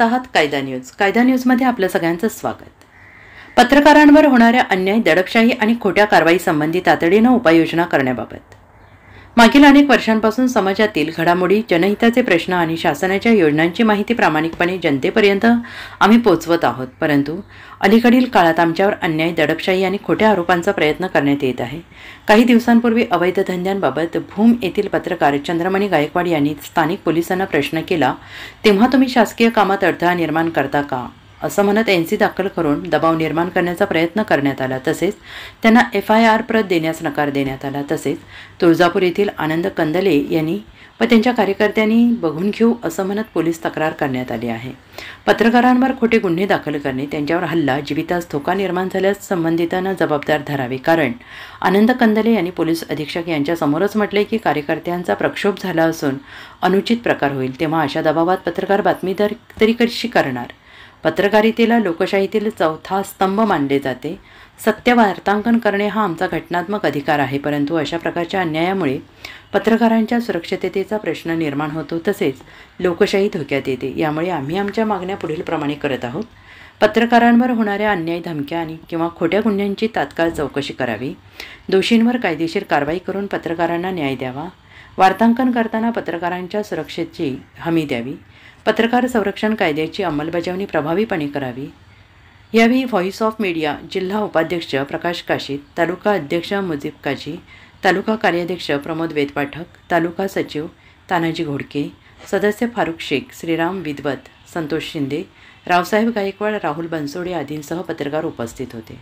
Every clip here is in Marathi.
पाहत आहात कायदा न्यूज. कायदा न्यूजमध्ये आपलं सगळ्यांचं स्वागत. पत्रकारांवर होणाऱ्या अन्याय, दडपशाही आणि खोट्या कारवाई संबंधी तातडीनं उपाययोजना करण्याबाबत मागील अनेक वर्षांपासून समाजातील घडामोडी, जनहिताचे प्रश्न आणि शासनाच्या योजनांची माहिती प्रामाणिकपणे जनतेपर्यंत आम्ही पोहोचवत आहोत. परंतु अलीकडील काळात आमच्यावर अन्याय, दडपशाही आणि खोट्या आरोपांचा प्रयत्न करण्यात येत आहे. काही दिवसांपूर्वी अवैध धंद्यांबाबत भूम येथील पत्रकार चंद्रमणी गायकवाड यांनी स्थानिक पोलिसांना प्रश्न केला, तेव्हा तुम्ही शासकीय कामात अडथळा निर्माण करता का, असं म्हणत एनसी दाखल करून दबाव निर्माण करण्याचा प्रयत्न करण्यात आला. तसेच त्यांना FIR प्रत देण्यास नकार देण्यात आला. तसेच तुळजापूर येथील आनंद कंदले यांनी व त्यांच्या कार्यकर्त्यांनी बघून घेऊ असं म्हणत पोलीस तक्रार करण्यात आली आहे. पत्रकारांवर खोटे गुन्हे दाखल करणे, त्यांच्यावर हल्ला, जीवितास धोका निर्माण झाल्यास संबंधितांना जबाबदार धरावे. कारण आनंद कंदले यांनी पोलीस अधीक्षक यांच्या समोरच म्हटले की कार्यकर्त्यांचा प्रक्षोभ झाला असून अनुचित प्रकार होईल, तेव्हा अशा दबावात पत्रकार बातमीदार तरी कशी करणार. पत्रकारितेला लोकशाहीतील चौथा स्तंभ मानले जाते. सत्य वार्तांकन करणे हा आमचा घटनात्मक अधिकार आहे. परंतु अशा प्रकारच्या अन्यायामुळे पत्रकारांच्या सुरक्षिततेचा प्रश्न निर्माण होतो, तसेच लोकशाही धोक्यात येते. यामुळे आम्ही आमच्या मागण्या पुढीलप्रमाणे करत आहोत. पत्रकारांवर होणाऱ्या अन्याय, धमक्या आणि किंवा खोट्या गुन्ह्यांची तात्काळ चौकशी करावी. दोषींवर कायदेशीर कारवाई करून पत्रकारांना न्याय द्यावा. वार्तांकन करताना पत्रकारांच्या सुरक्षेची हमी द्यावी. पत्रकार संरक्षण कायद्याची अंमलबजावणी प्रभावीपणे करावी. यावेळी व्हॉइस ऑफ मीडिया जिल्हा उपाध्यक्ष प्रकाश काशीत, तालुका अध्यक्ष मुजीब काजी, तालुका कार्याध्यक्ष प्रमोद वेदपाठक, तालुका सचिव तानाजी घोडके, सदस्य फारुख शेख, श्रीराम विद्वत, संतोष शिंदे, रावसाहेब गायकवाड, राहुल बनसोडे आदींसह पत्रकार उपस्थित होते.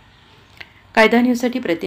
कायदा न्यूजसाठी